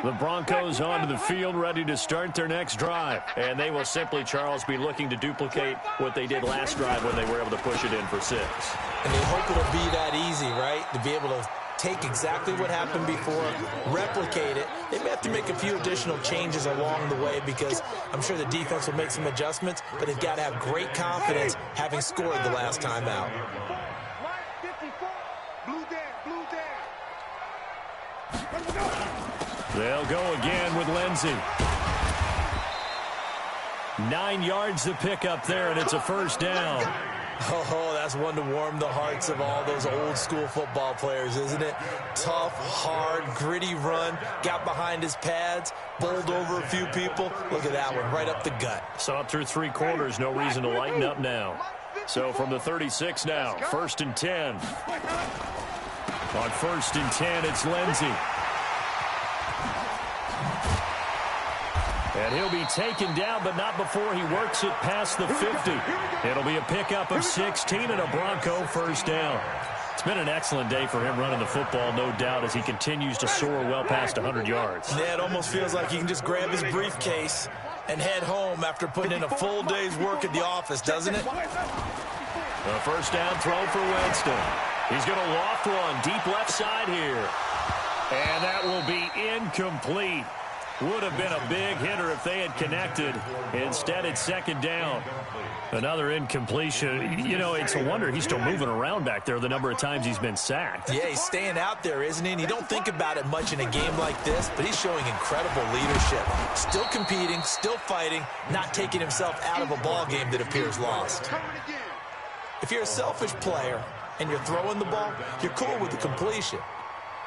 The Broncos onto the field, ready to start their next drive. And they will simply, Charles, be looking to duplicate what they did last drive when they were able to push it in for 6. And they hope it'll be that easy, right? To be able to take exactly what happened before, replicate it. They may have to make a few additional changes along the way because I'm sure the defense will make some adjustments, but they've got to have great confidence having scored the last time out. They'll go again with Lindsey. 9 yards to pick up there, and it's a first down. Oh, that's one to warm the hearts of all those old-school football players, isn't it? Tough, hard, gritty run, got behind his pads, bowled over a few people. Look at that one, right up the gut. Saw it through 3 quarters, no reason to lighten up now. So from the 36 now, 1st and 10. On 1st and 10, it's Lindsey. And he'll be taken down, but not before he works it past the 50. It'll be a pickup of 16 and a Bronco first down. It's been an excellent day for him running the football, no doubt, as he continues to soar well past 100 yards. Yeah, it almost feels like he can just grab his briefcase and head home after putting in a full day's work at the office, doesn't it? A first down throw for Winston. He's going to loft one deep left side here. And that will be incomplete. Would have been a big hitter if they had connected. Instead, it's 2nd down. Another incompletion. You know, it's a wonder he's still moving around back there the number of times he's been sacked. Yeah, he's staying out there, isn't he? And you don't think about it much in a game like this, but he's showing incredible leadership. Still competing, still fighting, not taking himself out of a ball game that appears lost. If you're a selfish player and you're throwing the ball, you're cool with the completion.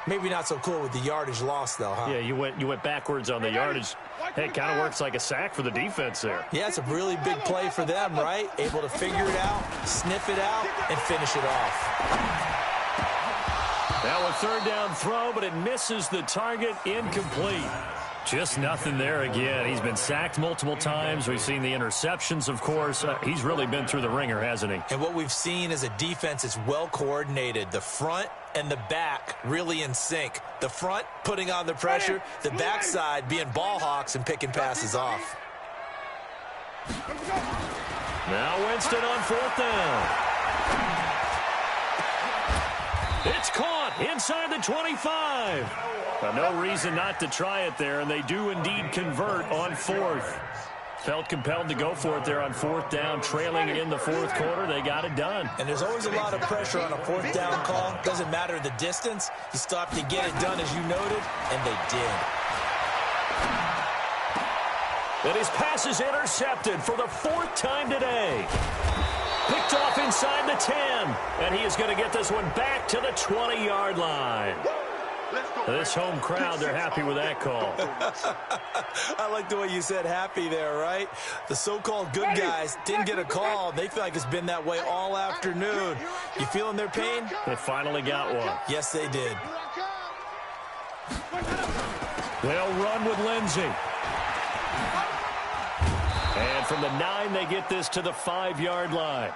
Maybe not so cool with the yardage loss, though, huh? Yeah, you went backwards on the yardage. Hey, it kind of works like a sack for the defense there. Yeah, it's a really big play for them, right? Able to figure it out, sniff it out, and finish it off. Now a 3rd down throw, but it misses the target, incomplete. Just nothing there again. He's been sacked multiple times. We've seen the interceptions, of course. He's really been through the ringer, hasn't he? And what we've seen is a defense that's well coordinated. The front and the back really in sync. The front putting on the pressure, the backside being ball hawks and picking passes off. Now Winston on 4th down. It's caught inside the 25. No reason not to try it there, and they do indeed convert on 4th. Felt compelled to go for it there on 4th down, trailing in the 4th quarter. They got it done. And there's always a lot of pressure on a 4th down call. Doesn't matter the distance. You still have to get it done, as you noted, and they did. And his pass is intercepted for the 4th time today. Picked off inside the 10, and he is going to get this one back to the 20-yard line. This home crowd, they're happy with that call. I like the way you said happy there, right? The so-called good guys didn't get a call. They feel like it's been that way all afternoon. You feeling their pain? They finally got one. Yes, they did. They'll run with Lindsey. And from the 9, they get this to the 5-yard line.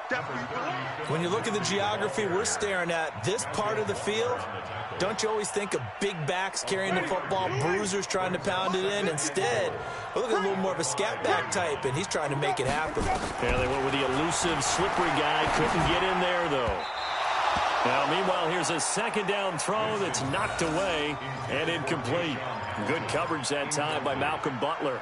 When you look at the geography we're staring at, this part of the field, don't you always think of big backs carrying the football, bruisers trying to pound it in? Instead, look at a little more of a scat back type, and he's trying to make it happen. Yeah, they went with the elusive, slippery guy. Couldn't get in there, though. Now, meanwhile, here's a 2nd down throw that's knocked away and incomplete. Good coverage that time by Malcolm Butler.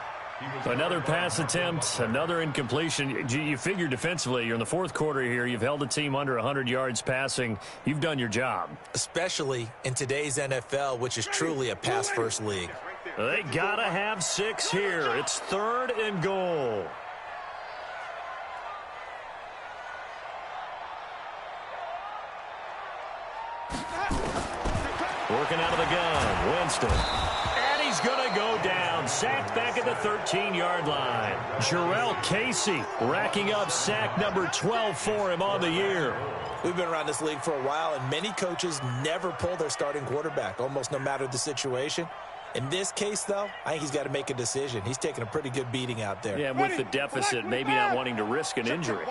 Another pass attempt, another incompletion. You figure defensively, you're in the 4th quarter here. You've held a team under 100 yards passing. You've done your job. Especially in today's NFL, which is truly a pass-first league. They got to have 6 here. It's 3rd and goal. Working out of the gun, Winston. And he's going to go down. Sacked back at the 13-yard line. Jarrell Casey racking up sack number 12 for him on the year. We've been around this league for a while, and many coaches never pull their starting quarterback, almost no matter the situation. In this case, though, I think he's got to make a decision. He's taking a pretty good beating out there. Yeah, with the deficit, maybe not wanting to risk an injury.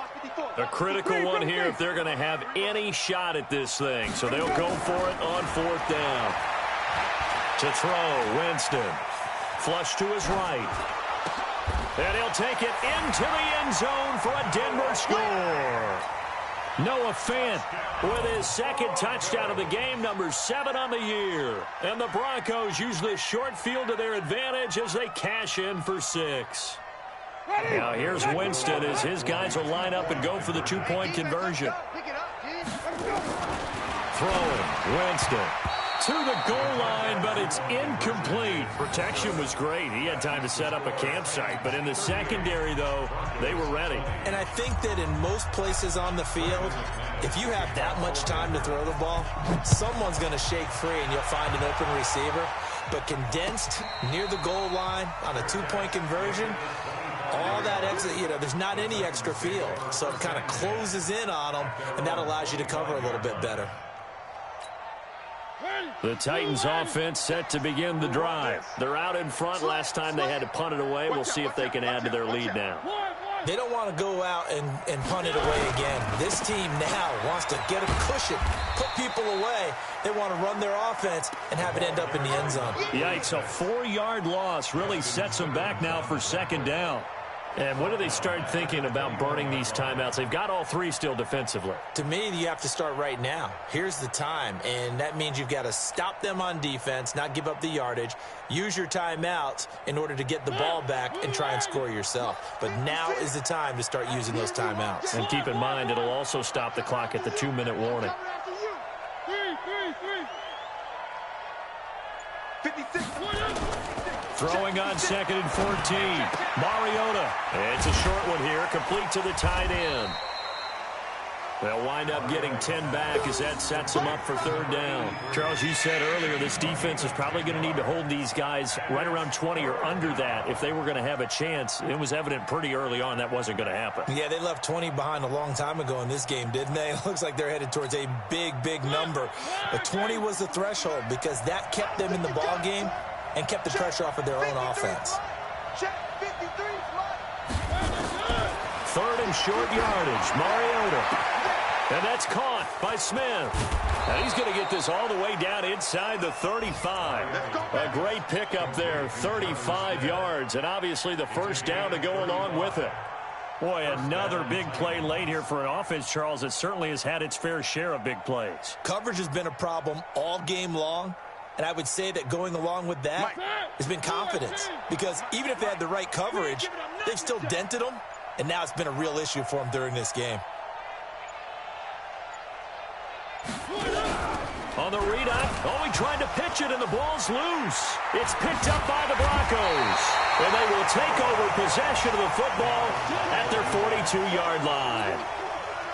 A critical one here if they're going to have any shot at this thing. So they'll go for it on 4th down. To throw, Winston. Flush to his right. And he'll take it into the end zone for a Denver score. Noah Fant with his second touchdown of the game, number 7 on the year. And the Broncos use this short field to their advantage as they cash in for 6. Now here's Winston as his guys will line up and go for the 2-point conversion. Throwing, Winston to the goal line, but it's incomplete. Protection was great. He had time to set up a campsite, but in the secondary, though, they were ready. And I think that in most places on the field, if you have that much time to throw the ball, someone's going to shake free and you'll find an open receiver. But condensed near the goal line on a 2-point conversion, all that extra, there's not any extra field. So it kind of closes in on them, and that allows you to cover a little bit better. The Titans offense set to begin the drive. They're out in front. Last time they had to punt it away. We'll see if they can add to their lead now. They don't want to go out and punt it away again. This team now wants to get a cushion, put people away. They want to run their offense and have it end up in the end zone. Yikes, a 4-yard loss really sets them back now for 2nd down. And when do they start thinking about burning these timeouts? They've got all 3 still defensively. To me, you have to start right now. Here's the time, and that means you've got to stop them on defense, not give up the yardage, use your timeouts in order to get the ball back and try and score yourself. But now is the time to start using those timeouts. And keep in mind, it'll also stop the clock at the 2-minute warning. 56. Throwing on 2nd and 14. Mariota. It's a short one here, complete to the tight end. They'll wind up getting 10 back as that sets them up for 3rd down. Charles, you said earlier this defense is probably going to need to hold these guys right around 20 or under that if they were going to have a chance. It was evident pretty early on that wasn't going to happen. Yeah, they left 20 behind a long time ago in this game, didn't they? It looks like they're headed towards a big, big number. But 20 was the threshold because that kept them in the ball game and kept the pressure off of their own offense. 3rd and short yardage. Mariota. And that's caught by Smith. And he's going to get this all the way down inside the 35. A great pickup there, 35 yards. And obviously the 1st down to go along with it. Boy, another big play late here for an offense, Charles, that certainly has had its fair share of big plays. Coverage has been a problem all game long. And I would say that going along with that has been confidence. Because even if they had the right coverage, they've still dented them. And now it's been a real issue for them during this game. On the readout, he tried to pitch it, and the ball's loose. It's picked up by the Broncos. And they will take over possession of the football at their 42-yard line.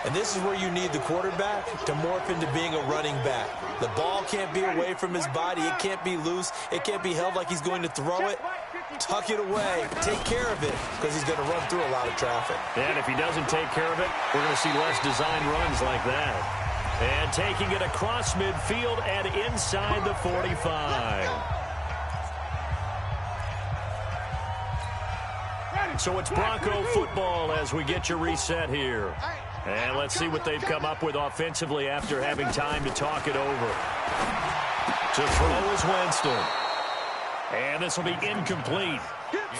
And this is where you need the quarterback to morph into being a running back. The ball can't be away from his body. It can't be loose. It can't be held like he's going to throw it. Tuck it away. Take care of it because he's going to run through a lot of traffic. And if he doesn't take care of it, we're going to see less design runs like that. And taking it across midfield and inside the 45. So it's Bronco football as we get you reset here. And let's see what they've come up with offensively after having time to talk it over. To throw is Winston. And this will be incomplete.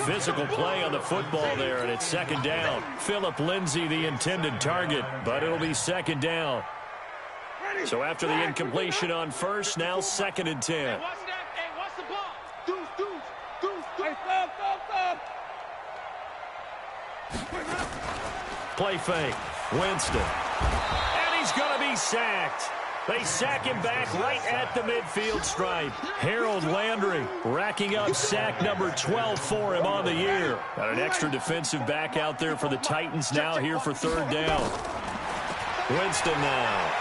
Physical play on the football there, and it's 2nd down. Phillip Lindsay, the intended target, but it'll be 2nd down. So after the incompletion on 1st, now 2nd and 10. Play fake. Winston. And he's going to be sacked. They sack him back right at the midfield stripe. Harold Landry racking up sack number 12 for him on the year. Got an extra defensive back out there for the Titans now here for 3rd down. Winston now.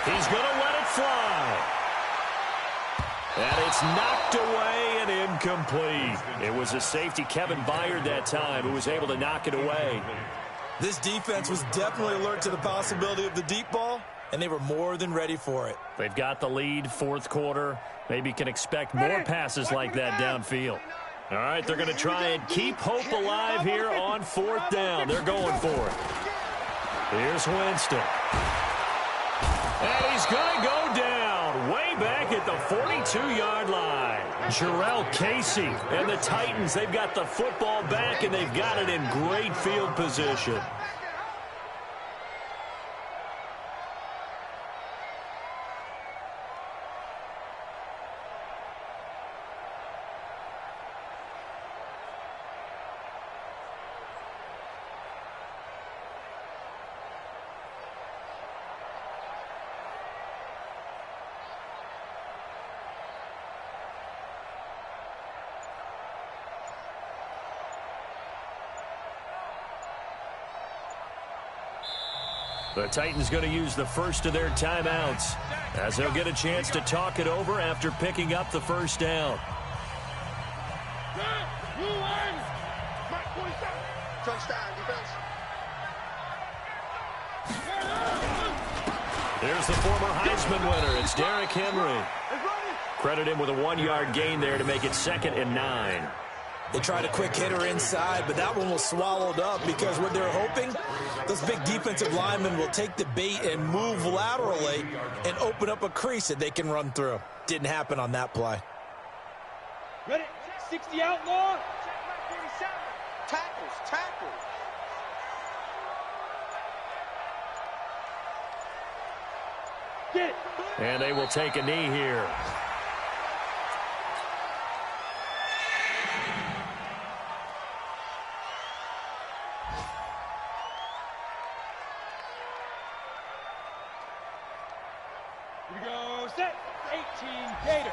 He's going to let it fly. And it's knocked away and incomplete. It was a safety, Kevin Byard, that time, who was able to knock it away. This defense was definitely alert to the possibility of the deep ball, and they were more than ready for it. They've got the lead, fourth quarter. Maybe can expect more passes like that downfield. All right, they're going to try and keep hope alive here on fourth down. They're going for it. Here's Winston. And he's going to go down way back at the 42-yard line. Jarrell Casey and the Titans, they've got the football back, and they've got it in great field position. The Titans going to use the first of their timeouts as they'll get a chance to talk it over after picking up the first down. There's the former Heisman winner. It's Derrick Henry. Credit him with a 1-yard gain there to make it 2nd and 9. They tried a quick hitter inside, but that one was swallowed up because what they're hoping, those big defensive linemen will take the bait and move laterally and open up a crease that they can run through. Didn't happen on that play. Ready? 60 outlaw. Tackles. Get it. And they will take a knee here. Here we go. Set. 18 Gator.